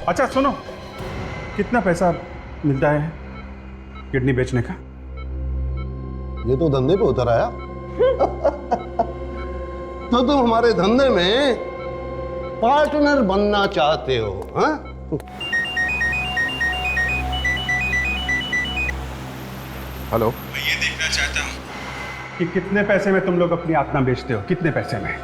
अच्छा सुनो, कितना पैसा मिलता है किडनी बेचने का? ये तो धंधे पे उतर आया। तो तुम हमारे धंधे में पार्टनर बनना चाहते हो? हाँ? हेलो, मैं ये देखना चाहता हूँ कि कितने पैसे में तुम लोग अपनी आत्मा बेचते हो, कितने पैसे में?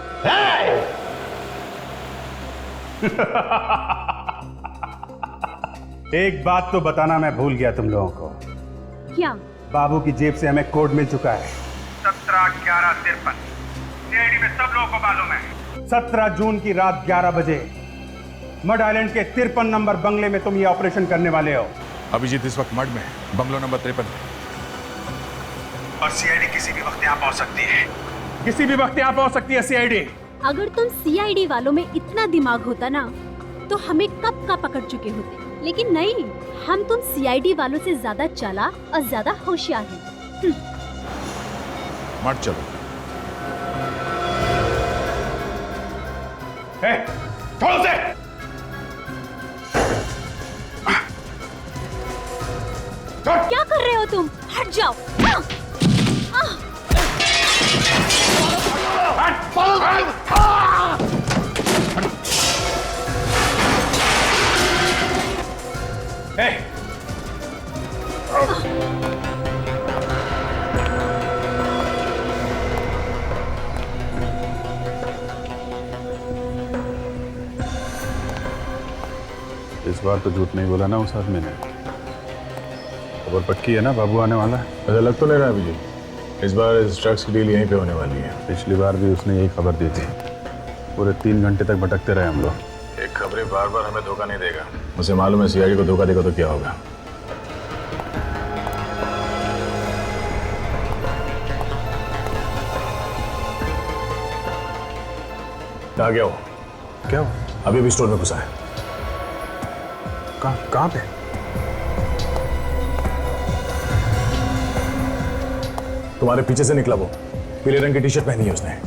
एक बात तो बताना मैं भूल गया तुम लोगों को। क्या? बाबू की जेब से हमें कोड मिल चुका है 17/11/53। सीआईडी में सब लोगों को मालूम है 17 जून की रात 11 बजे मड आइलैंड के 53 नंबर बंगले में तुम ये ऑपरेशन करने वाले हो। अभिजीत इस वक्त मड में, बंगलो नंबर 53 में। और सीआईडी किसी भी वक्त यहाँ पहुंच सकती है, किसी भी वक्त यहाँ पहुंच सकती है सीआईडी। अगर तुम सीआईडी वालों में इतना दिमाग होता ना तो हमें कब का पकड़ चुके होते, लेकिन नहीं, हम तुम सीआईडी वालों से ज्यादा चालाक और ज्यादा होशियार हैं। मड चलो। छोड़ो से। क्या कर रहे हो तुम? हट जाओ। इस बार तो झूठ नहीं बोला ना उस आदमी ने। खबर पक्की है ना, बाबू आने वाला है? ऐसा लग तो नहीं रहा अभी जी, इस बार इस ड्रग्स की डील यहीं पे होने वाली है। पिछली बार भी उसने यही खबर दी थी। पूरे 3 घंटे तक भटकते रहे हम लोग। एक खबरें बार बार हमें धोखा नहीं देगा। मुझे मालूम है सीआईडी को धोखा देगा तो क्या होगा। आ गया हो? क्या हो? अभी भी स्टोर में घुसा है। कहाँ पे? तुम्हारे पीछे से निकला वो, पीले रंग की टी शर्ट पहनी है उसने।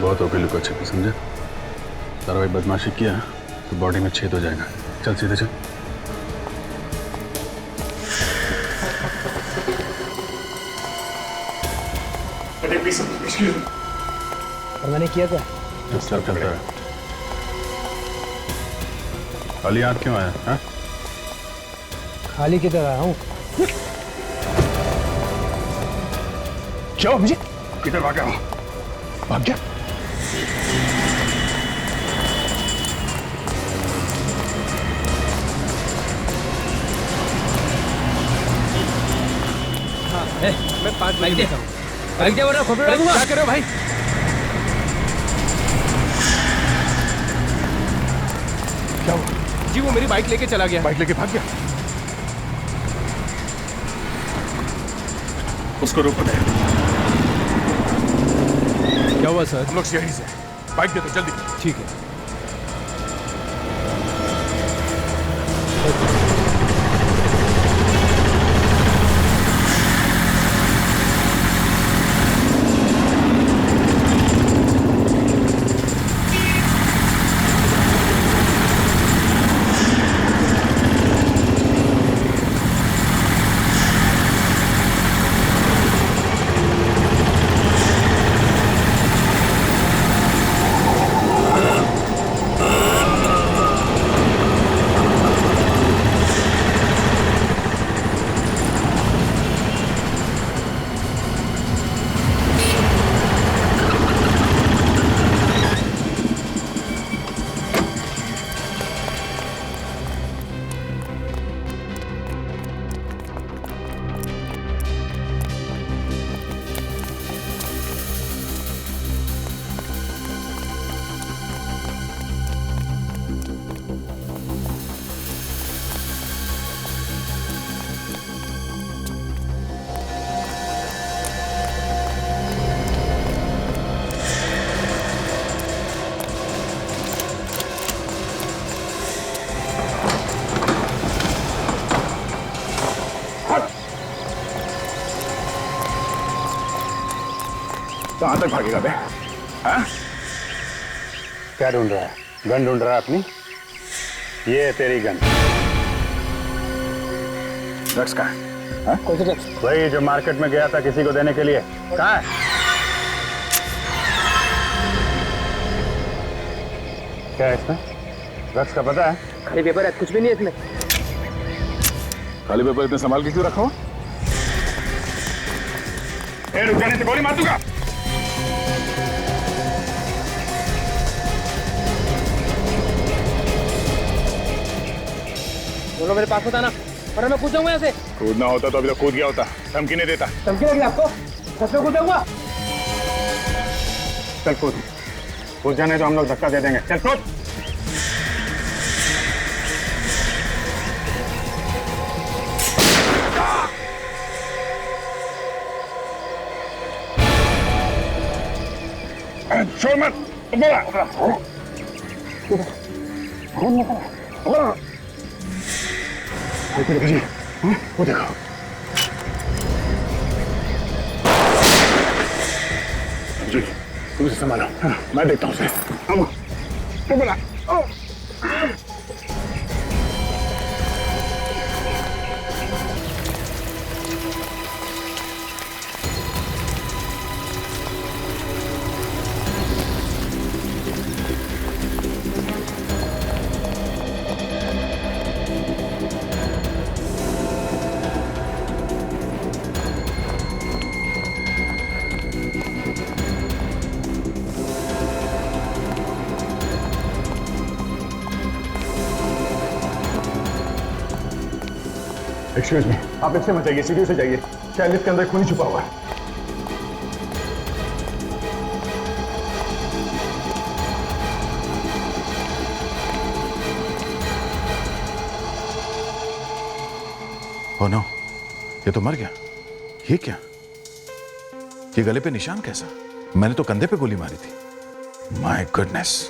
बहुत होगी लुका छिपी, समझे? तारा भाई बदमाशी किया तो बॉडी में छेद हो जाएगा। चल सीधे चल। और मैंने किया क्या? चल चलता है। खाली हाथ क्यों आया? हाँ? खाली किधर आया हूँ? क्यों मुझे किधर भागा? भाग गया? मैं 5 बजे देता हूँ। क्या कर रहे हो भाई? क्या हुआ? जी वो मेरी बाइक लेके चला गया। बाइक लेके भाग गया? उसको रोको दे। क्या हुआ सर? हम लोग सीआईडी से, बाइक दे दो जल्दी। ठीक है। कहाँ तक भागेगा बे? हाँ? क्या ढूंढ रहा है? गन ढूंढ रहा है अपनी? ये है तेरी गन। ड्रग्स कहाँ है? हाँ? कौन सा ड्रग्स? वही जो मार्केट में गया था किसी को देने के लिए। कहाँ है? क्या है इसमें? ड्रग्स का पता है? खाली पेपर है, कुछ भी नहीं है इसमें। खाली पेपर इतने संभाल के क्यों रखा हो? रुक जाने से गोली मार दूंगा। दोनों मेरे पास होता ना, वरना मैं कूद जाऊंगा यहाँ से। कूदना होता तो अभी तो कूद गया होता। धमकी नहीं देता। धमकी लगी आपको? सच में कूद जाऊंगा? चल कूद। कूद जाने तो हम लोग धक्का दे देंगे। चल कूद। छोड़ मत। बोला। देखो जी, वो देखो। जी, तुम इसे संभालो। मैं देखता हूँ उसे। बोला। एक्सक्यूज मी, आप इससे मत जाइए, सीढ़ी से जाइए। शायद लिफ्ट के अंदर खून छुपा हुआ है। ओ नो, ये तो मर गया। ये क्या? ये गले पे निशान कैसा? मैंने तो कंधे पे गोली मारी थी। माय गुडनेस,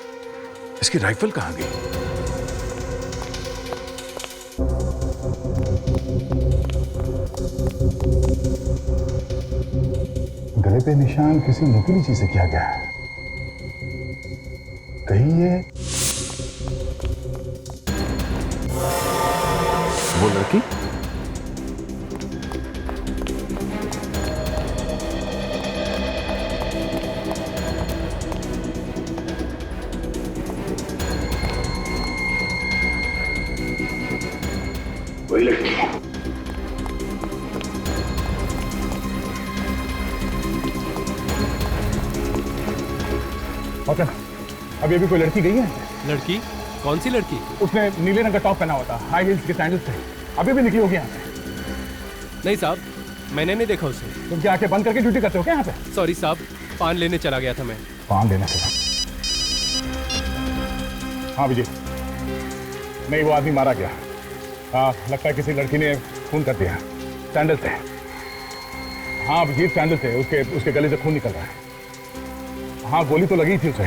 इसकी राइफल कहाँ गई? गले पे निशान किसी नुकीली चीज से किया गया है। कहीं ये वो लड़की? वही लड़की। ओके, अभी अभी कोई लड़की गई है? लड़की? कौन सी लड़की? उसने नीले रंग का टॉप पहना हुआ था, हाई हील्स के सैंडल्स थे। अभी भी निकली होगी यहाँ से। नहीं साहब, मैंने नहीं देखा उसे। तुम क्या आंखें बंद करके ड्यूटी करते हो क्या यहाँ पे? सॉरी साहब, पान लेने चला गया था मैं। पान लेने से? हाँ विजय, नहीं वो आदमी मारा गया। हाँ, लगता है किसी लड़की ने खून कर दिया। सैंडल थे। हाँ अभिजीत, सैंडल थे। उसके गले से खून निकल रहा है। हाँ, गोली तो लगी थी उसे।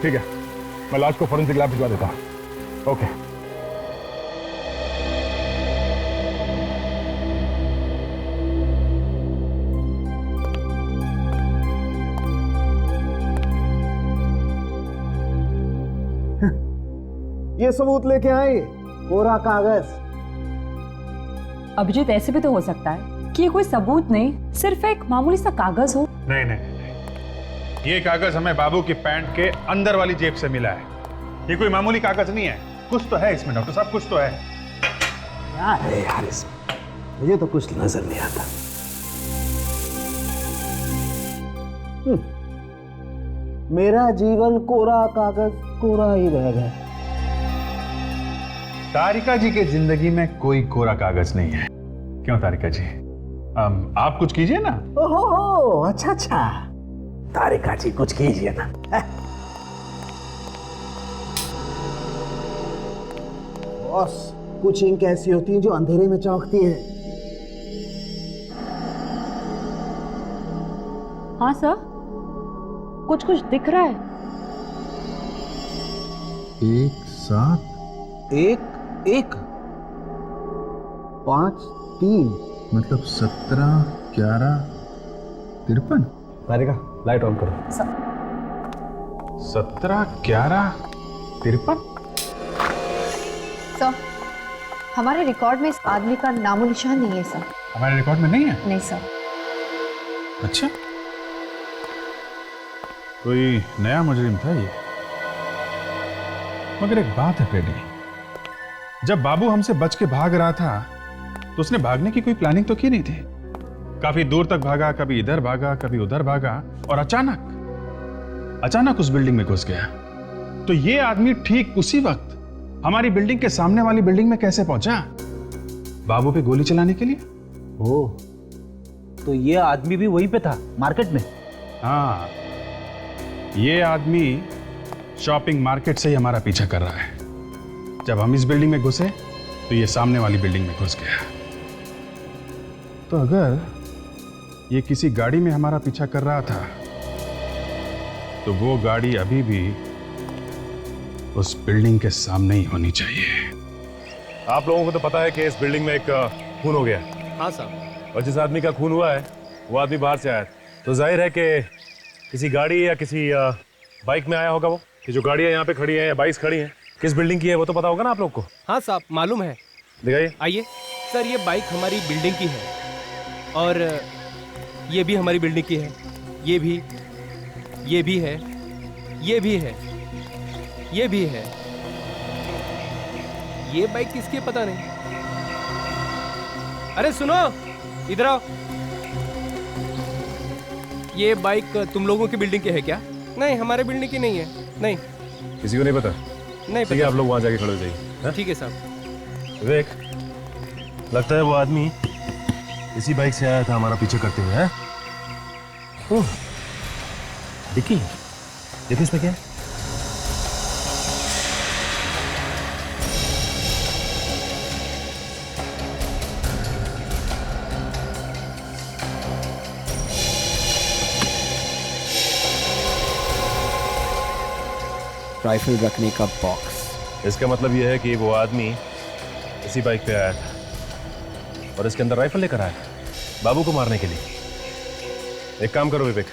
ठीक है, मैं लाश को फोरेंसिक लैब भिजवा देता हूँ। ओके। ये सबूत लेके आए, कोरा कागज। अभिजीत, ऐसे भी तो हो सकता है कि ये कोई सबूत नहीं, सिर्फ एक मामूली सा कागज हो। नहीं नहीं नहीं, ये कागज हमें बाबू की पैंट के अंदर वाली जेब से मिला है। ये कोई मामूली कागज नहीं है। कुछ तो है इसमें डॉक्टर साहब, कुछ तो है। क्या है यार इसमें? मुझे तो कुछ नजर नहीं आता। मेरा जीवन कोरा कागज कोरा ही रह गया। तारिका जी की जिंदगी में कोई कोरा कागज नहीं है। क्यों तारिका जी, आप कुछ कीजिए ना। ओहो, अच्छा अच्छा, तारिका जी कुछ कीजिए ना। बॉस, कुछ इंक ऐसी होती हैं जो अंधेरे में चमकती हैं। हाँ सर, कुछ कुछ दिख रहा है। 1 7 1 1 5 3 मतलब 17 11 53। राधिका लाइट ऑन करो। 17/11/53। सर, हमारे रिकॉर्ड में इस आदमी का नामो निशान नहीं है सर। हमारे रिकॉर्ड में नहीं है? नहीं सर। अच्छा, कोई नया मुजरिम था ये। मगर एक बात है पेडी, जब बाबू हमसे बच के भाग रहा था तो उसने भागने की कोई प्लानिंग तो की नहीं थी। काफी दूर तक भागा, कभी इधर भागा, कभी उधर भागा, और अचानक उस बिल्डिंग में घुस गया। तो ये आदमी ठीक उसी वक्त हमारी बिल्डिंग के सामने वाली बिल्डिंग में कैसे पहुंचा? बाबू पे गोली चलाने के लिए। ओह, तो ये आदमी भी वहीं पे था, मार्केट में? हाँ, ये आदमी शॉपिंग मार्केट से ही हमारा पीछा कर रहा है। जब हम इस बिल्डिंग में घुसे तो ये सामने वाली बिल्डिंग में घुस गया। तो अगर ये किसी गाड़ी में हमारा पीछा कर रहा था तो वो गाड़ी अभी भी उस बिल्डिंग के सामने ही होनी चाहिए। आप लोगों को तो पता है कि इस बिल्डिंग में एक खून हो गया। हाँ साहब। और जिस आदमी का खून हुआ है वो आदमी बाहर से आया, तो जाहिर है कि किसी गाड़ी या किसी बाइक में आया होगा। वो कि जो गाड़ियाँ यहाँ पे खड़ी हैं या बाइक्स खड़ी हैं, किस बिल्डिंग की है वो तो पता होगा ना आप लोग को। हाँ साहब, मालूम है। दिखाइए। आइए सर, ये बाइक हमारी बिल्डिंग की है और ये भी हमारी बिल्डिंग की है। ये भी है, ये भी है, ये भी है। ये बाइक किसकी है पता नहीं। अरे सुनो, इधर आओ। ये बाइक तुम लोगों की बिल्डिंग की है क्या? नहीं, हमारे बिल्डिंग की नहीं है। नहीं, किसी को नहीं पता? नहीं ठीक है, आप लोग वहाँ जाके खड़े हो जाइए। ठीक है साहब। विवेक, लगता है वो आदमी इसी बाइक से आया था हमारा पीछे करते हुए। है डिक्की, देखो इसमें क्या है। राइफल रखने का बॉक्स। इसका मतलब यह है कि वो आदमी इसी बाइक पे आया था और इसके अंदर राइफल लेकर आया बाबू को मारने के लिए। एक काम करो विवेक,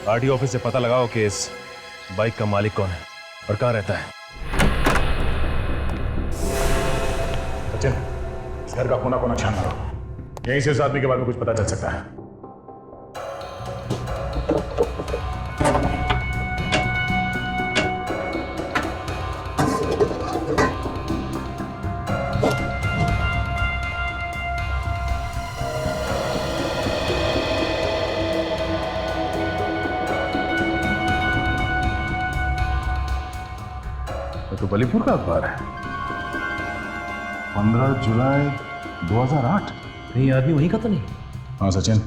आरटीओ ऑफिस से पता लगाओ कि इस बाइक का मालिक कौन है और कहाँ रहता है। सचिन, इस घर का कोना कोना छान मारो, यहीं से इस आदमी के बारे में कुछ पता चल सकता है। तो बलीपुर का अखबार है, 15 जुलाई 2008। नहीं, आदमी वहीं का तो नहीं? हाँ सचिन,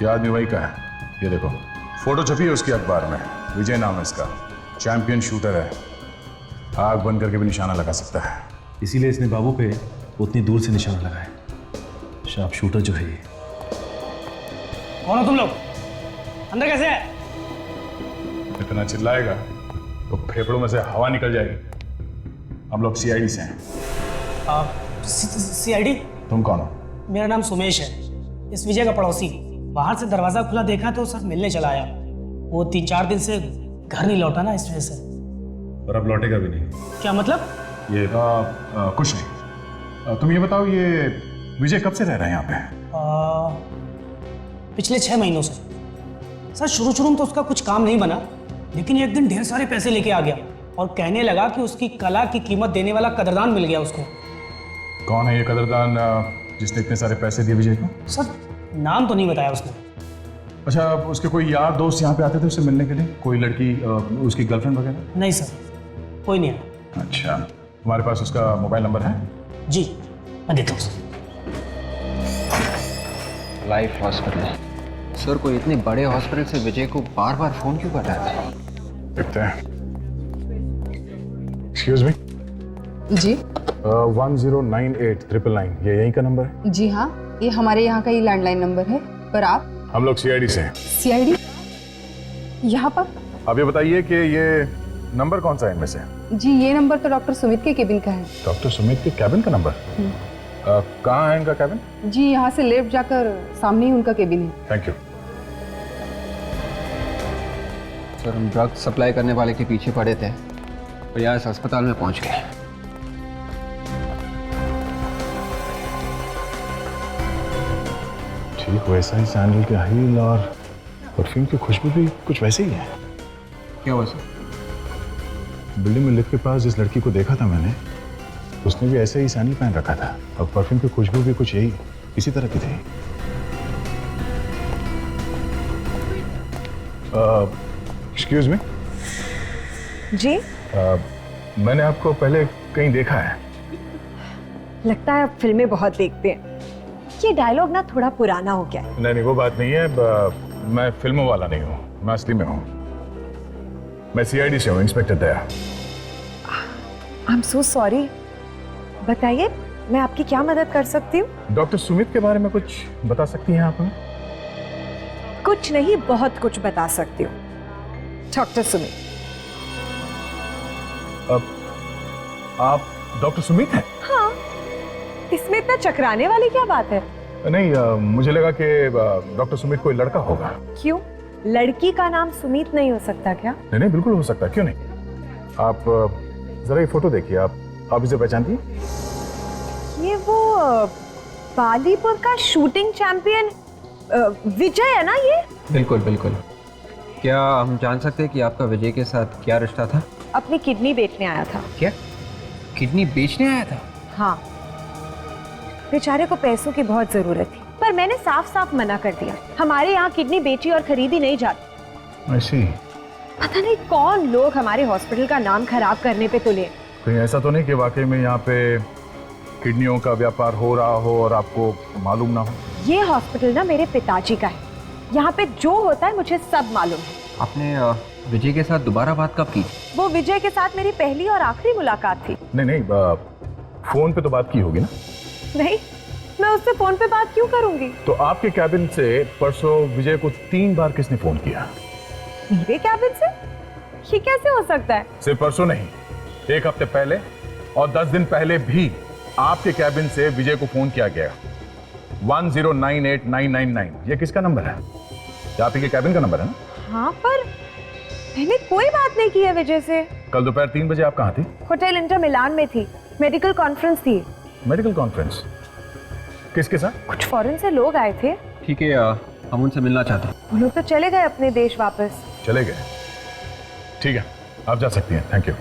ये आदमी वही का है। ये देखो, फोटो छपी है उसकी अखबार में। विजय नाम है इसका, चैंपियन शूटर है, आग बंद करके भी निशाना लगा सकता है। इसीलिए इसने बाबू पे उतनी दूर से निशाना लगाया। शार्प शूटर जो है ये। कौन हो तुम लोग? अंदर कैसे है? इतना चिल्लाएगा तो फेफड़ों में से हवा निकल जाएगी। हम लोग सीआईडी से हैं। सीआईडी? तुम कौन हो? मेरा नाम सुमेश है, इस विजय का पड़ोसी। बाहर से दरवाजा खुला देखा तो सर मिलने चला आया। वो 3-4 दिन से घर नहीं लौटा ना, इस वजह से। और अब लौटेगा भी नहीं। क्या मतलब? ये कुछ नहीं। तुम ये बताओ, ये विजय कब से रह रहा है यहाँ पे? पिछले 6 महीनों से। सर शुरू में तो उसका कुछ काम नहीं बना, लेकिन एक दिन ढेर सारे पैसे लेके आ गया और कहने लगा कि उसकी कला की कीमत देने वाला कदरदान मिल गया उसको। कौन है ये कदरदान जिसने इतने सारे पैसे दिए विजय को? सर नाम तो नहीं बताया उसने। अच्छा, उसके कोई यार दोस्त यहाँ पे आते थे उससे मिलने के लिए? कोई लड़की, उसकी गर्लफ्रेंड वगैरह? नहीं सर, कोई नहीं आया। अच्छा, तुम्हारे पास उसका मोबाइल नंबर है? जी, मैं देता हूँ। Life hospital. सर, कोई इतने बड़े हॉस्पिटल से विजय को बार बार फोन क्यों कर रहा था? देखते हैं। Excuse me. जी 1098-999, ये यहीं का नंबर है? जी हाँ, ये हमारे यहाँ का ही लैंडलाइन नंबर है। पर आप? हम लोग सीआईडी से हैं। सीआईडी? यहाँ पर? अब ये बताइए कि ये नंबर कौन सा है इनमें से? जी, ये नंबर तो डॉक्टर सुमित के केबिन का है। डॉक्टर सुमित के कैबिन का नंबर? कहाँ है इनका कैबिन? जी, यहाँ से लेफ्ट जाकर सामने ही उनका केबिन है। Thank you. सर हम ड्रग सप्लाई करने वाले के पीछे पड़े थे और यहाँ इस अस्पताल में पहुँच गए। ठीक वैसा ही सैंडल के हील और परफ्यूम की खुशबू भी कुछ वैसे ही है। क्या हुआ सर? बिल्डिंग में लिफ्ट के पास जिस लड़की को देखा था मैंने, उसने भी ऐसे ही सैंडल पहन रखा था और परफ्यूम की खुशबू भी कुछ यही इसी तरह की थी। एक्सक्यूज मी जी, मैंने आपको पहले कहीं देखा है। लगता है आप फिल्में बहुत देखते हैं। ये डायलॉग ना थोड़ा पुराना हो गया है। नहीं वो बात नहीं है। मैं फिल्मों वाला नहीं हूँ, मैं असली में हूँ। मैं सीआईडी से हूँ, inspector Daya. I am so sorry. बताइए मैं आपकी क्या मदद कर सकती हूँ? डॉक्टर सुमित के बारे में कुछ बता सकती हैं आप हमें? कुछ नहीं, बहुत कुछ बता सकती हूँ। डॉक्टर सुमित। आप डॉक्टर सुमित हैं? हाँ, इसमें इतना चकराने वाली क्या बात है? नहीं, मुझे लगा कि डॉक्टर सुमित कोई लड़का होगा। क्यों, लड़की का नाम सुमित नहीं हो सकता क्या? नहीं बिल्कुल हो सकता, क्यों नहीं। आप जरा ये फोटो देखिए। आप इसे पहचानती हैं? ये वो बालीपुर का शूटिंग चैंपियन विजय है ना ये? बिल्कुल बिल्कुल। क्या हम जान सकते हैं कि आपका विजय के साथ क्या रिश्ता था? अपनी किडनी बेचने आया था। क्या किडनी बेचने आया था? हाँ, बेचारे को पैसों की बहुत जरूरत थी, पर मैंने साफ साफ मना कर दिया। हमारे यहाँ किडनी बेची और खरीदी नहीं जाती। ऐसी पता नहीं कौन लोग हमारे हॉस्पिटल का नाम खराब करने पे तुले। कहीं ऐसा तो नहीं कि वाकई में यहाँ पे किडनियों का व्यापार हो रहा हो और आपको मालूम ना हो? ये हॉस्पिटल ना मेरे पिताजी का है। यहाँ पे जो होता है मुझे सब मालूम है। आपने विजय के साथ दोबारा बात कब की? वो विजय के साथ मेरी पहली और आखिरी मुलाकात थी। नहीं, फोन पे तो बात की होगी ना? नहीं, मैं उससे फोन पे बात क्यों करूंगी? तो आपके कैबिन से परसों विजय को 3 बार किसने फोन किया? मेरे कैबिन से? ये कैसे हो सकता है? सिर्फ परसों नहीं, 1 हफ्ते पहले और 10 दिन पहले भी आपके कैबिन से विजय को फोन किया गया। 10989999। ये किसका नंबर है? ये आपके कैबिन का नंबर है ना? हाँ, पर मैंने कोई बात नहीं की है विजय से। कल दोपहर 3 बजे आप कहाँ थी? होटल इंटर मिलान में थी, मेडिकल कॉन्फ्रेंस थी। Medical conference? किसके साथ? कुछ फॉरेन से लोग आए थे। ठीक है, हम उनसे मिलना चाहते हैं। वो लोग तो चले गए अपने देश वापस। चले गए? ठीक है, आप जा सकती हैं। Thank you.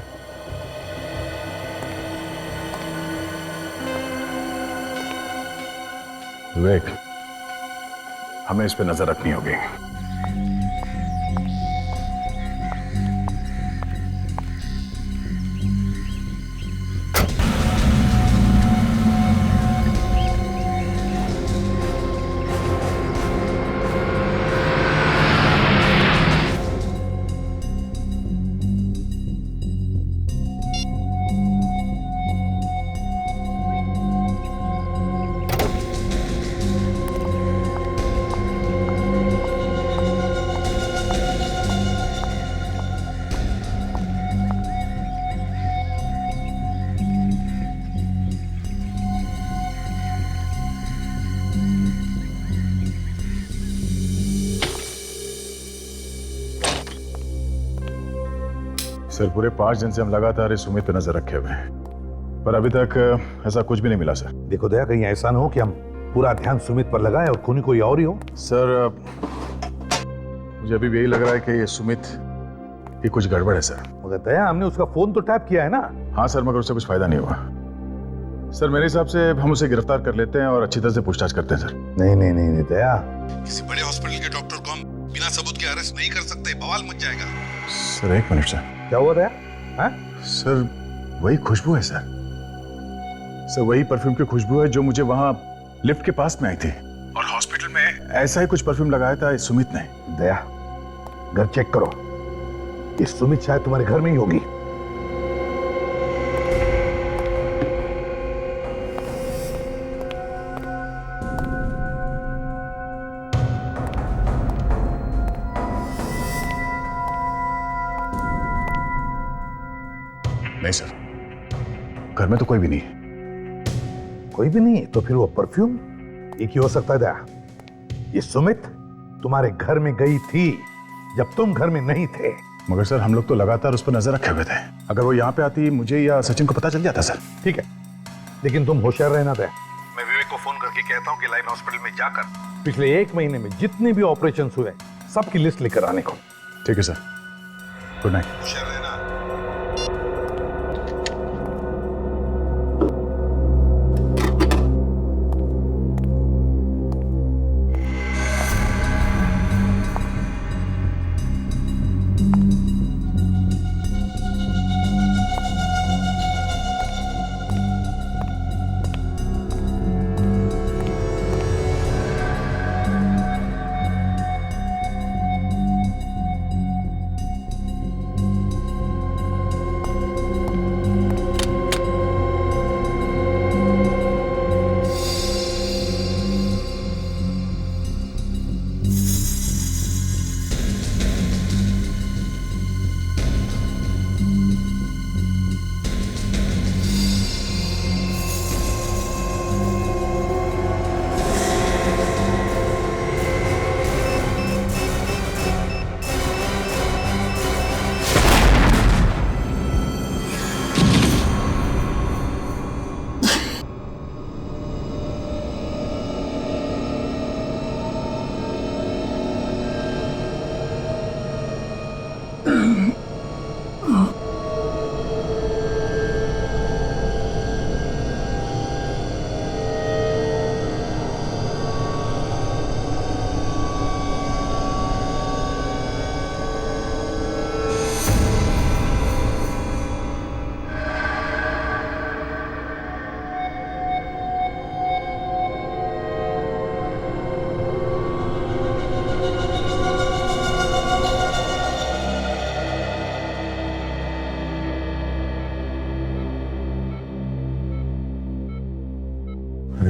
विवेक, हमें इस पे नजर रखनी होगी। सर, पूरे 5 दिन से हम लगातार इस सुमित पे नजर रखे हुए हैं, पर अभी तक ऐसा कुछ भी नहीं मिला सर। देखो दया, कहीं ऐसा ना हो कि हम पूरा ध्यान सुमित पर लगाएं और खूनी कोई और ही हो। सर, मुझे अभी भी यही लग रहा है कि ये सुमित की कुछ गड़बड़ है सर। मगर दया, हमने उसका फोन तो टैप किया है ना? हाँ सर, मगर उससे कुछ फायदा नहीं हुआ। सर, मेरे हिसाब से हम उसे गिरफ्तार कर लेते हैं और अच्छी तरह से पूछताछ करते हैं सर। नहीं दया, किसी बड़े हॉस्पिटल के डॉक्टर को हम बिना सबूत के अरेस्ट नहीं कर सकते, बवाल मच जाएगा। Sir 1 minute sir. क्या हुआ दया? हाँ? सर, वही खुशबू है सर। सर, वही परफ्यूम की खुशबू है जो मुझे वहां लिफ्ट के पास में आई थी, और हॉस्पिटल में ऐसा ही कुछ परफ्यूम लगाया था इस सुमित ने। दया, घर चेक करो। इस सुमित शायद तुम्हारे घर में ही होगी। नहीं सर, घर में तो कोई भी नहीं है। कोई भी नहीं? तो फिर वो परफ्यूम एक ही हो सकता है दया। ये सुमित तुम्हारे घर में गई थी जब तुम घर में नहीं थे। मगर सर हम लोग तो लगातार उस पर नजर रखे हुए थे। अगर वो यहाँ पे आती मुझे या सचिन को पता चल जाता सर। ठीक है, लेकिन तुम होशियार रहना दे। मैं विवेक को फोन करके कहता हूँ कि लाइन हॉस्पिटल में जाकर पिछले 1 महीने में जितने भी ऑपरेशन हुए सबकी लिस्ट लेकर आने को। ठीक है सर, गुड नाइट। होशियार रहना।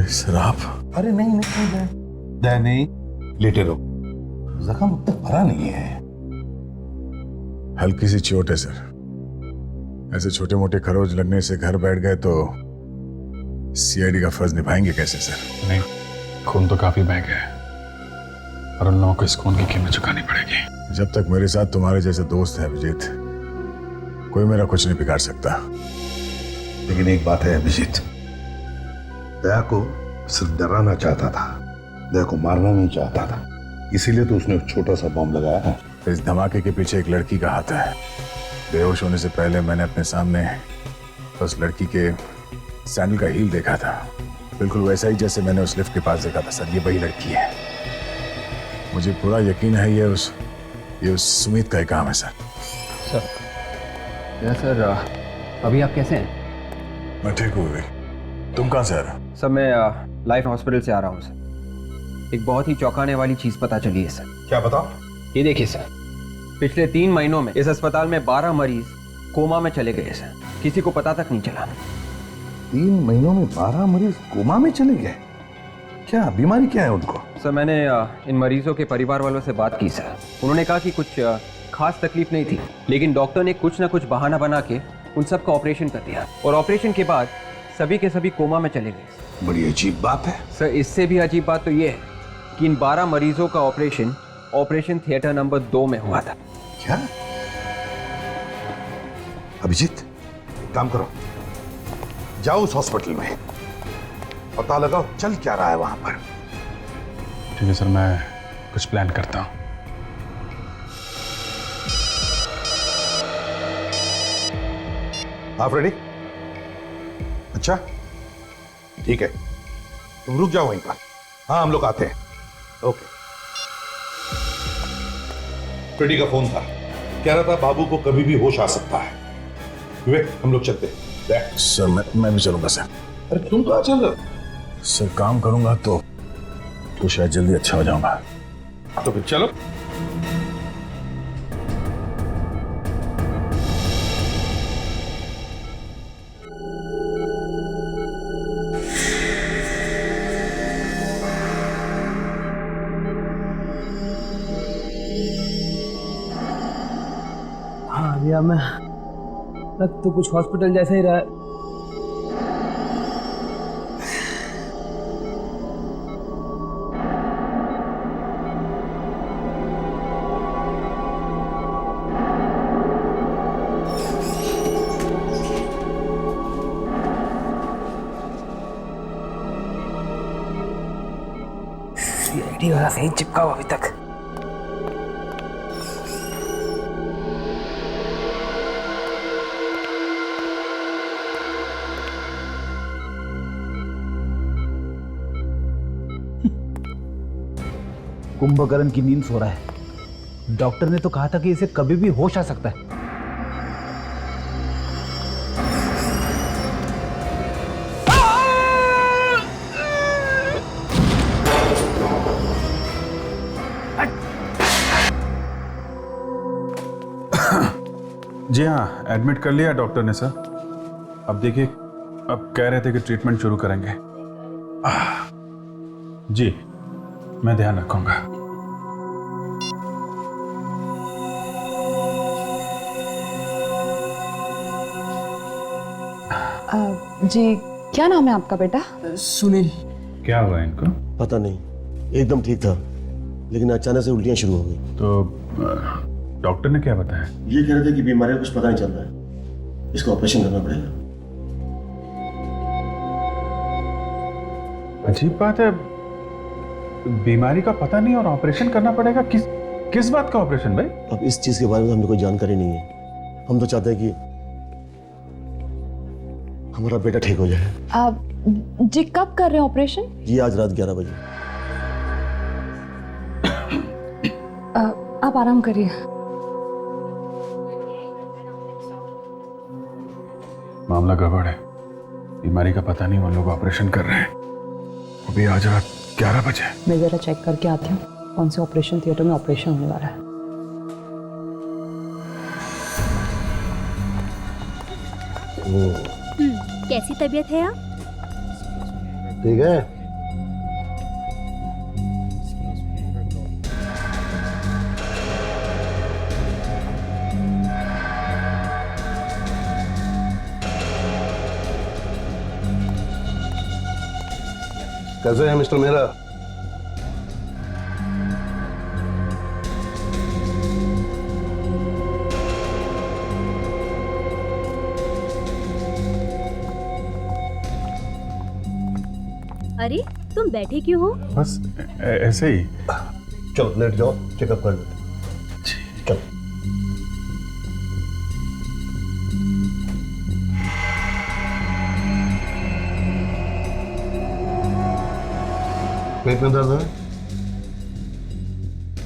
सर आप? अरे नहीं नहीं दया नहीं, लेटे रहो, जख्म तो भरा नहीं है। हल्की सी चोट है सर। ऐसे छोटे मोटे खरोच लगने से घर बैठ गए तो सीआईडी का फर्ज निभाएंगे कैसे सर? नहीं, खून तो काफी बह गया है और उन लोगों को इस खून की कीमत चुकानी पड़ेगी। जब तक मेरे साथ तुम्हारे जैसे दोस्त है अभिजीत, कोई मेरा कुछ नहीं बिगाड़ सकता। लेकिन एक बात है अभिजीत, दया को सिर्फ डराना चाहता था, दया को मारना नहीं चाहता था, इसीलिए तो उसने एक छोटा सा बम लगाया है। इस धमाके के पीछे एक लड़की का हाथ है। बेहोश होने से पहले मैंने अपने सामने उस लड़की के सैंडल का हील देखा था, बिल्कुल वैसा ही जैसे मैंने उस लिफ्ट के पास देखा था सर। ये वही लड़की है, मुझे पूरा यकीन है ये उस सुमित का ही काम है सर। सर अभी आप कैसे हैं? मैं ठीक हूँ। तुम कहाँ से आ रहे हो? सर मैं लाइफ हॉस्पिटल से आ रहा हूँ सर। एक बहुत ही चौंकाने वाली चीज पता चली है सर। क्या बताओ? ये देखिए सर, पिछले 3 महीनों में इस अस्पताल में 12 मरीज कोमा में चले गए सर, किसी को पता तक नहीं चला। 3 महीनों में 12 मरीज कोमा में चले गए? क्या बीमारी क्या है उनको? सर मैंने इन मरीजों के परिवार वालों से बात की सर। उन्होंने कहा कि कुछ खास तकलीफ नहीं थी, लेकिन डॉक्टर ने कुछ ना कुछ बहाना बना के उन सबका ऑपरेशन कर दिया और ऑपरेशन के बाद सभी के सभी कोमा में चले गए। बड़ी अजीब बात है सर। इससे भी अजीब बात तो ये है कि इन 12 मरीजों का ऑपरेशन थिएटर नंबर 2 में हुआ था। क्या? अभिजीत काम करो, जाओ उस हॉस्पिटल में, पता लगाओ चल क्या रहा है वहां पर। ठीक है सर, मैं कुछ प्लान करता हूँ। आप रेडी? अच्छा ठीक है, तुम रुक जाओ वहीं पर। हाँ हम लोग आते हैं। ओके। फ्रेडी का फोन था, कह रहा था बाबू को कभी भी होश आ सकता है। विवेक हम लोग चलते हैं। सर मैं भी चलूंगा सर। अरे तुम कहाँ चल रहे हो? सर काम करूंगा तो शायद जल्दी अच्छा हो जाऊंगा। तो फिर चलो। हाँ भैया, मैं लग तो कुछ हॉस्पिटल जैसा ही रहा है। सीआईडी वाला सही चिपका हुआ अभी तक। कुंभकर्ण की नींद सो रहा है। डॉक्टर ने तो कहा था कि इसे कभी भी होश आ सकता है। जी हाँ, एडमिट कर लिया डॉक्टर ने सर। अब देखिए, अब कह रहे थे कि ट्रीटमेंट शुरू करेंगे। जी, मैं ध्यान रखूंगा। जी, क्या नाम है आपका बेटा? सुनील। क्या हुआ इनको? पता नहीं, एकदम ठीक था लेकिन अचानक से उल्टियां शुरू हो गई। तो डॉक्टर ने क्या बताया? ये कह रहे थे कि बीमारी का कुछ पता नहीं चल रहा है, इसका ऑपरेशन करना पड़ेगा। अजीब बात है, बीमारी का पता नहीं और ऑपरेशन करना पड़ेगा। किस बात का ऑपरेशन भाई? अब इस चीज के बारे में हमें कोई जानकारी नहीं है। हम तो चाहते हैं कि हमारा बेटा ठीक हो जाए। जी, कब कर रहे हैं ऑपरेशन? ये आज रात 11 बजे। आप आराम करिए। मामला गड़बड़ है, बीमारी का पता नहीं, वो लोग ऑपरेशन कर रहे हैं। अभी आज रात 11 बजे। मैं जरा चेक करके आती हूँ कौन से ऑपरेशन थिएटर में ऑपरेशन होने वाला है। कैसी तबीयत है आप? ठीक है। कैसे हैं मिस्टर मेहरा? अरे, तुम बैठे क्यों हो? बस ऐसे ही। चलो लेट जाओ, चेकअप कर लेते। चलो। पेट में दर्द है?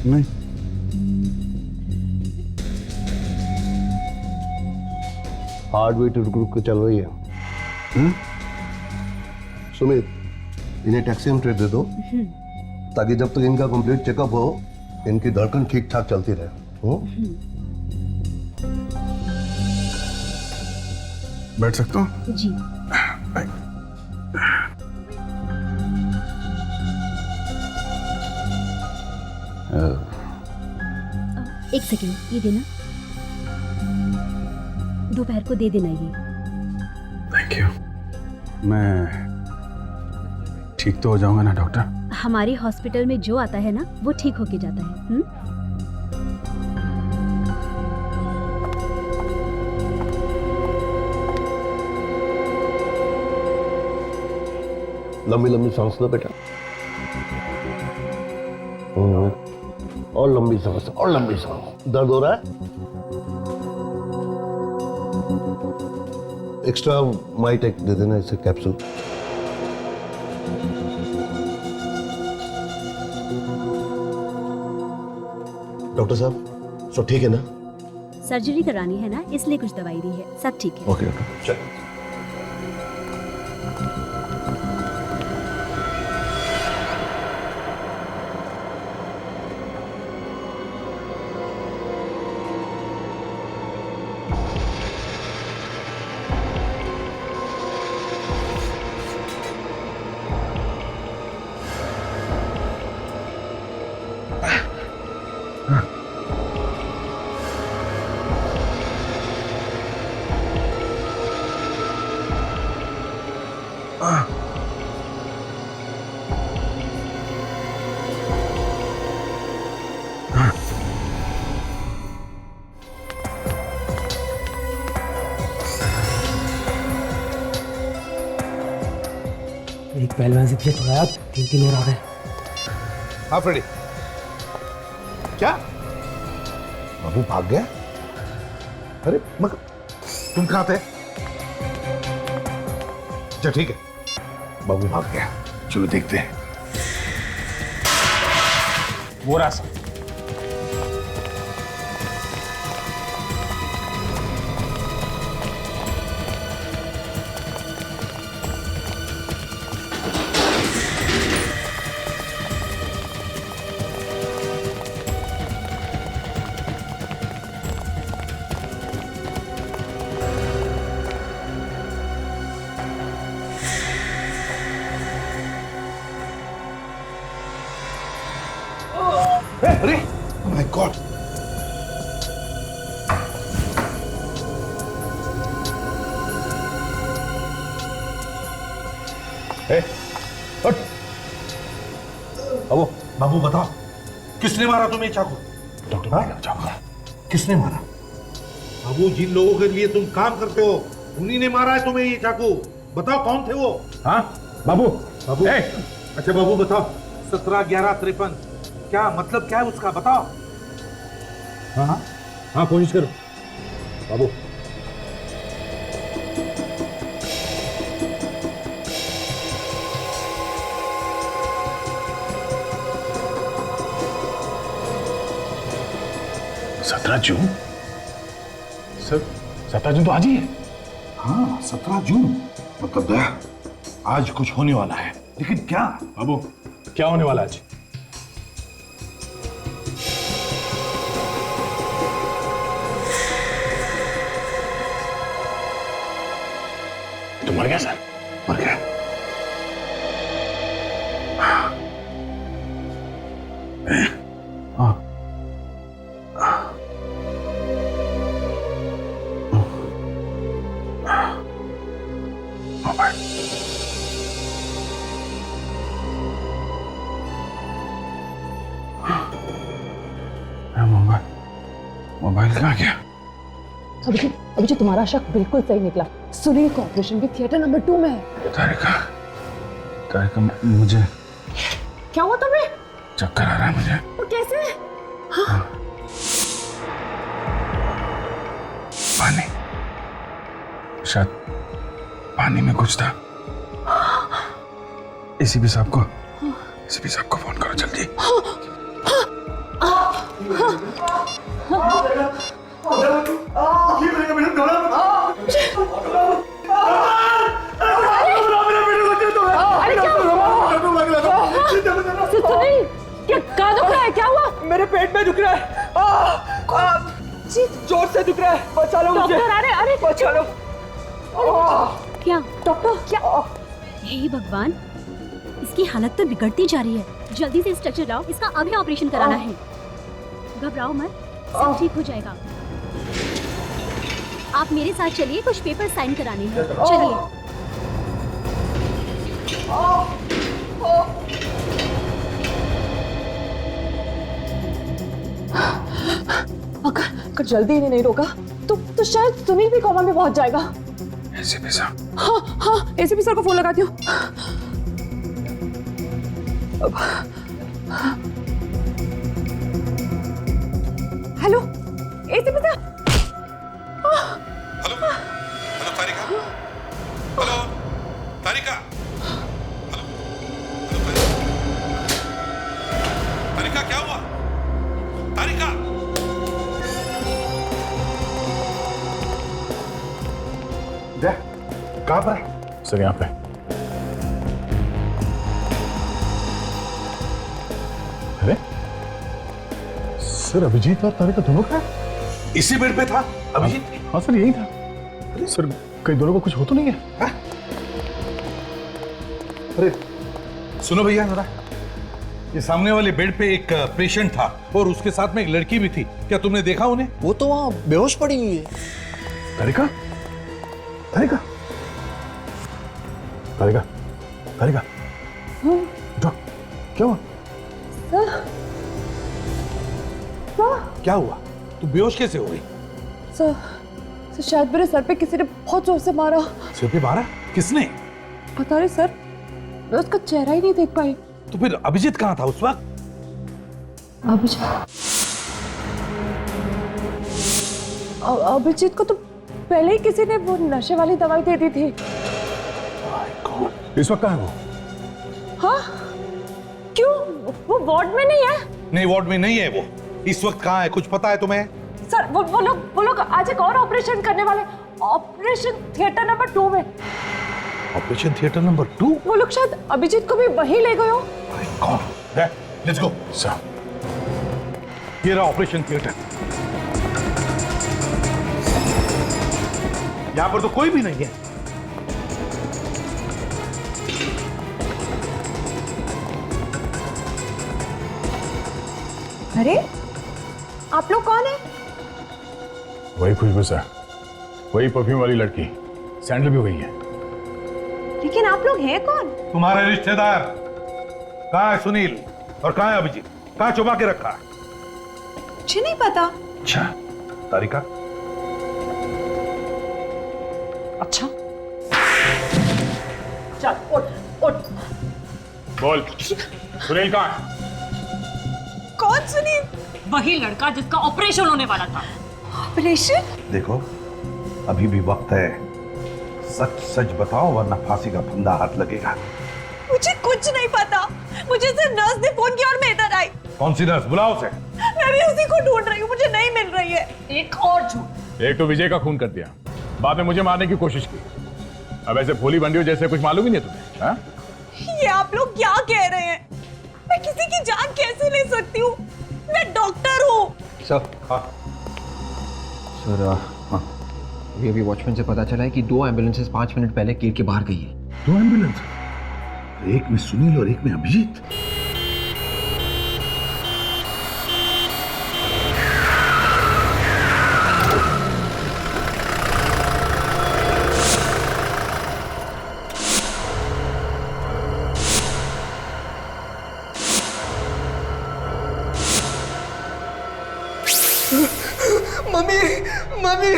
नहीं। हार्ट बीट रुक रुक के चल रही है। सुमित, इन्हें टैक्सी में ट्रीट दे दो ताकि जब तक इनका कंप्लीट चेकअप हो इनकी धड़कन ठीक ठाक चलती रहे। बैठ सकता हूँ? जी। एक सेकेंड, ये देना। दोपहर को दे देना ये। Thank you. मैं ठीक तो हो जाऊंगा ना डॉक्टर? हमारे हॉस्पिटल में जो आता है ना वो ठीक होके जाता है। लंबी लंबी सांस लो बेटा। और लंबी सांस, और लंबी सांस। दर्द हो रहा है? एक्स्ट्रा माइटेक दे देना इसे, कैप्सूल। डॉक्टर साहब, सब ठीक है ना? सर्जरी करानी है ना, इसलिए कुछ दवाई दी है। सब ठीक है। ओके डॉक्टर, चलो। एक पहलवान से पीछे छुड़ाया, 3 और आ गए। हाँ फ्रेडी। क्या बाबू भाग गया? अरे मगर तुम कहाँ थे? अच्छा ठीक है, बाबू भाग गया, चलो देखते हैं। वो रास्ता अरे माय गॉड, बाबू बाबू बताओ किसने मारा तुम्हें चाकू? डॉक्टर हाँ? ने चाकू। किसने मारा? बाबू जिन लोगों के लिए तुम काम करते हो उन्हीं ने मारा है तुम्हें ये चाकू। बताओ कौन थे वो? हाँ बाबू बाबू अच्छा बाबू बताओ, 17-11-53 क्या मतलब, क्या है उसका बताओ। हाँ हाँ हाँ कोशिश करो बाबू। सत्रह जून सर, 17 जून तो आज ही है। हाँ 17 जून, मतलब दया आज कुछ होने वाला है, लेकिन क्या? बाबू क्या होने वाला आज? तो मर गया सर? मर गया। हाँ मोबाइल कहाँ गया? अभिजीत तुम्हारा शक बिल्कुल सही निकला। सुनील का ऑपरेशन भी थिएटर नंबर 2 में है। तारिका मुझे क्या हुआ तुम्हें? चक्कर आ रहा है मुझे। वो कैसे? हाँ। पानी, शायद पानी में कुछ था। एसीपी साहब को फोन करो जल्दी। क्या दुख रहा है? क्या हुआ? मेरे पेट में दुख रहा है। जोर से दुख रहा है, बचा लो मुझे। डॉक्टर, अरे बचा लो। क्या डॉक्टर क्या? हे भगवान, इसकी हालत तो बिगड़ती जा रही है। जल्दी से स्ट्रेचर लाओ, इसका अभी ऑपरेशन कराना है। घबराओ मत, सब ठीक हो जाएगा। आप मेरे साथ चलिए, कुछ पेपर साइन कराने हैं। चलिए। अगर जल्दी इन्हें नहीं रोका तो शायद सुनील भी कोमा में पहुंच जाएगा। एसीपी साहब। हाँ एसीपी सर को फोन लगाती हूँ। Hello ACP sir. Hello hello Tarika, hello Tarika, hello hello Tarika, क्या हुआ तारिका? कहाँ पर है? सर यहाँ पे। अरे सर, अभिजीत और तारिका दोनों का इसी बेड पे था अभिजीत? हाँ सर यही था। सर कई दोनों को कुछ हो तो नहीं है? अरे सुनो भैया जरा, ये सामने वाले बेड पे एक पेशेंट था और उसके साथ में एक लड़की भी थी, क्या तुमने देखा उन्हें? वो तो वहां बेहोश पड़ी हुई है। तारिका, तारिका, तारिका, तारिका, उठो, क्या हुआ? क्या हुआ? तू बेहोश कैसे हो गई? सर शायद मेरे सर पे किसी ने बहुत जोर से मारा। सिर पे मारा? किसने? पता नहीं सर, मैं उसका चेहरा ही नहीं देख पाई। तो फिर अभिजीत कहाँ था उस वक्त? अभिजीत को तो पहले ही किसी ने वो नशे वाली दवाई दे दी थी। इस वक्त कहाँ है वो? हाँ क्यों, वो वार्ड में नहीं है? नहीं, वार्ड में नहीं है वो। इस वक्त कहाँ है, कुछ पता है तुम्हें? सर वो लोग आज एक और ऑपरेशन करने वाले, ऑपरेशन थिएटर नंबर 2 में। Operation theatre number 2? वो लोग शायद अभिजीत को भी वहीं ले गए हो। Let's go sir. ये रहा ऑपरेशन थिएटर। यहां पर तो कोई भी नहीं है। अरे आप लोग कौन है? वही खुशबू सर, वही परफ्यूम वाली लड़की, सैंडल भी वही है। लेकिन आप लोग हैं कौन? तुम्हारे रिश्तेदार। कहाँ है सुनील और कहाँ है अभिजीत? कहाँ छुपा के रखा है? मुझे नहीं पता। अच्छा, तारिका? अच्छा चल उठ। बोल, सुनील कहाँ है? कौन सुनील? वही लड़का जिसका ऑपरेशन होने वाला था। ऑपरेशन? देखो, अभी भी वक्त है। सच सच बताओ वरना फांसी का फंदा हाथ लगेगा। मुझे कुछ नहीं पता। मुझे सिर्फ नर्स ने फोन किया और मैं इधर आई। कौन सी नर्स? बुलाओ उसे। मैं भी उसी को ढूंढ रही हूँ, मुझे नहीं मिल रही है। एक और झूठ। एक तो विजय का खून कर दिया, बाद में मुझे मारने की कोशिश की। अब ऐसे भोली बंडियों जैसे कुछ मालूम ही नहीं तुम्हें? हाँ? ये आप लोग क्या कह रहे हैं? मैं किसी की जान कैसे ले सकती हूँ? मैं डॉक्टर हूँ। सर, अभी अभी वॉचमैन से पता चला है कि 2 एम्बुलेंसेस 5 मिनट पहले गेट के बाहर गई है। 2 एम्बुलेंस? एक में सुनील और एक में अभिजीत। मम्मी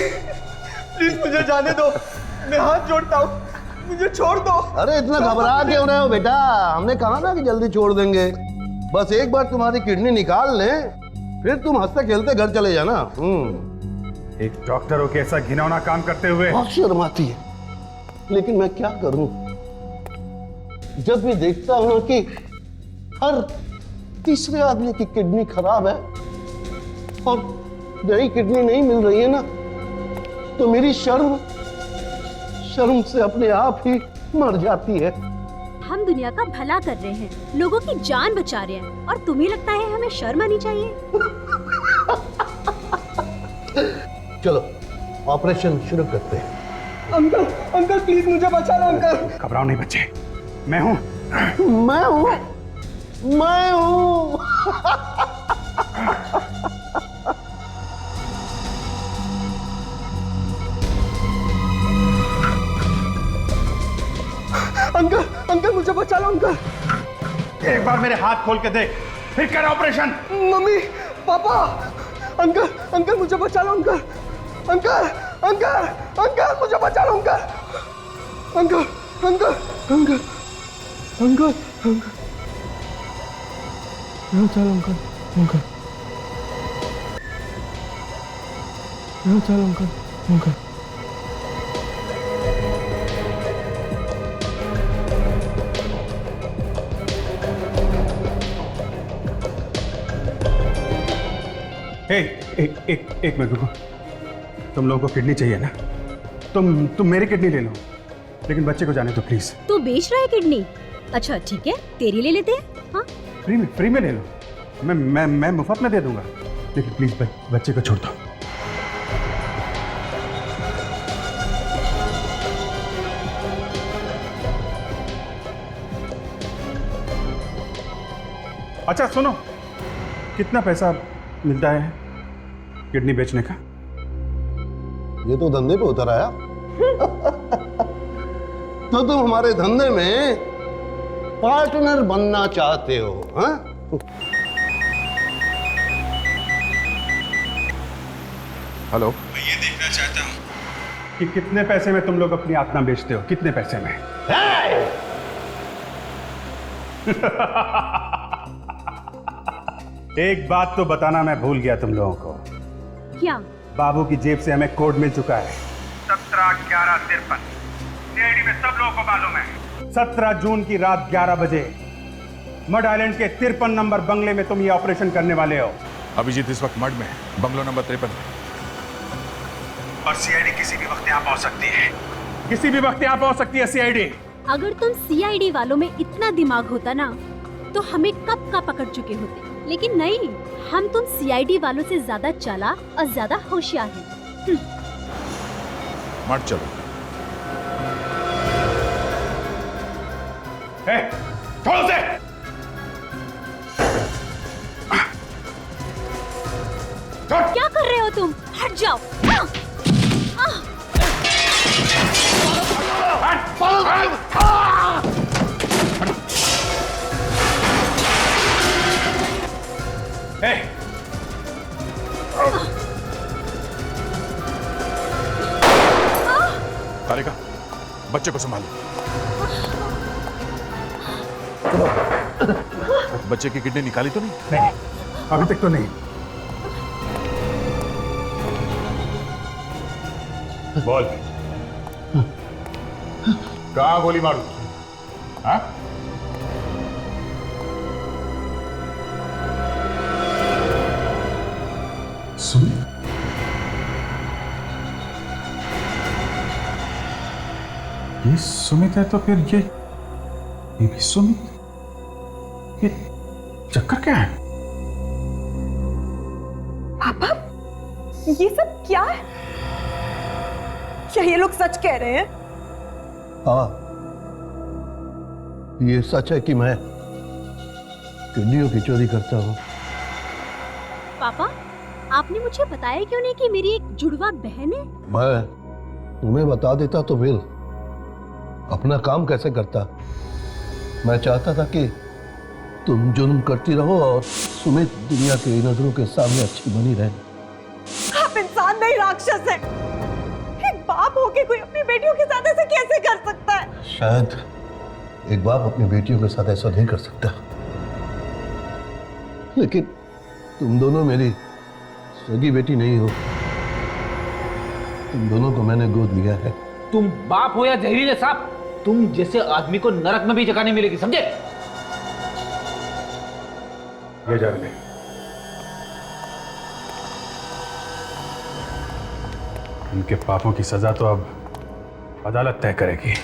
प्लीज मुझे जाने दो, मैं हाथ जोड़ता हूँ, मुझे छोड़ दो। अरे इतना घबरा क्यों रहे हो बेटा? हमने कहा ना कि जल्दी छोड़ देंगे। बस एक बार तुम्हारी किडनी निकाल लें, फिर तुम हंसते खेलते घर चले जाना। एक डॉक्टर हो के ऐसा घिनौना काम करते हुए बहुत शर्म आती है, लेकिन मैं क्या करूं? जब भी देखता हूं कि हर तीसरे आदमी की किडनी खराब है और नई किडनी नहीं मिल रही है ना, तो मेरी शर्म से अपने आप ही मर जाती है। हम दुनिया का भला कर रहे हैं, लोगों की जान बचा रहे हैं, और तुम्हें लगता है हमें शर्म आनी चाहिए? चलो ऑपरेशन शुरू करते हैं। अंकल प्लीज मुझे बचा लो अंकल। घबराओ नहीं बच्चे, मैं हूं। अंकल मुझे बचा लो अंकल। एक बार मेरे हाथ खोल के देख, फिर कर ऑपरेशन। मम्मी, पापा, अंकल मुझे बचा लो अंकल। अंकल मुझे बचा लो अंकल। अंकल चलो अंकल। एक मिनट रुको। तुम लोगों को किडनी चाहिए ना? तुम मेरी किडनी ले लो, लेकिन बच्चे को जाने दो प्लीज। तू बेच रहा है किडनी? अच्छा ठीक है, तेरी ले लेते हैं। हाँ फ्री में ले लो, मैं मुफ्त में दे दूंगा, लेकिन प्लीज बच्चे को छोड़ दो। अच्छा सुनो, कितना पैसा मिलता है किडनी बेचने का? ये तो धंधे पे उतर आया। तो तुम हमारे धंधे में पार्टनर बनना चाहते हो? हाँ? हेलो, मैं ये देखना चाहता हूं कि कितने पैसे में तुम लोग अपनी आत्मा बेचते हो, कितने पैसे में? एक बात तो बताना मैं भूल गया तुम लोगों को। क्या? बाबू की जेब से हमें कोड मिल चुका है 17/11/53। सीआईडी में सब लोगों को मालूम है 17 जून की रात 11 बजे मड आइलैंड के 53 नंबर बंगले में तुम ये ऑपरेशन करने वाले हो। अभिजीत इस वक्त मड में है, बंगलो नंबर 53 में। और सीआईडी किसी भी वक्त यहाँ पहुंच सकती है, किसी भी वक्त यहाँ पहुंच सकती है सीआईडी। अगर तुम सीआईडी वालों में इतना दिमाग होता ना तो हमें कब का पकड़ चुके होते, लेकिन नहीं, हम तुम सीआईडी वालों से ज्यादा चालाक और ज्यादा होशियार हैं। मड चलो। छोड़ो से। क्या कर रहे हो तुम? हट जाओ। तारिका, बच्चे को संभालो। बच्चे की किडनी निकाली तो नहीं? नहीं, अभी तक तो नहीं। बोल, कहाँ गोली मारू? हाँ? सुमित, ये सुमित है तो फिर ये भी सुमित। ये चक्कर क्या है? पापा, ये सब क्या है? क्या ये लोग सच कह रहे हैं? हाँ, ये सच है कि मैं किडनियों की चोरी करता हूँ। पापा, आपने मुझे बताया क्यों नहीं कि मेरी एक जुड़वा बहन है? मैं तुम्हें बता देता तो फिर अपना काम कैसे करता। मैं चाहता था कि तुम जुर्म करती रहो और सुमित दुनिया की नजरों के सामने अच्छी बनी रहे। आप इंसान नहीं, राक्षस है। एक बाप होके कोई अपनी बेटियों के साथ ऐसे कैसे कर सकता है? शायद एक बाप अपनी बेटियों के साथ ऐसा नहीं कर सकता, लेकिन तुम दोनों मेरी सगी बेटी नहीं हो। तुम दोनों को मैंने गोद लिया है। तुम बाप हो या जहरीले सांप, तुम जैसे आदमी को नरक में भी जगह नहीं मिलेगी, समझे? ये जा रहे। उनके पापों की सजा तो अब अदालत तय करेगी।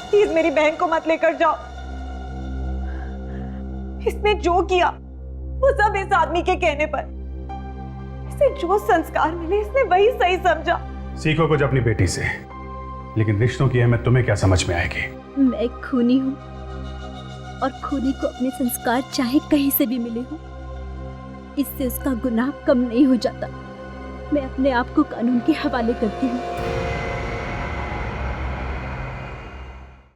प्लीज मेरी बहन को मत लेकर जाओ। इसने जो किया वो सब इस आदमी के कहने पर। इसे जो संस्कार मिले इसने वही सही समझा। सीखो कुछ अपनी बेटी से, लेकिन रिश्तों की अहमियत तुम्हें क्या समझ में आएगी? मैं खूनी हूँ और खूनी को अपने संस्कार चाहे कहीं से भी मिले हो, इससे उसका गुनाह कम नहीं हो जाता। मैं अपने आप को कानून के हवाले करती हूँ।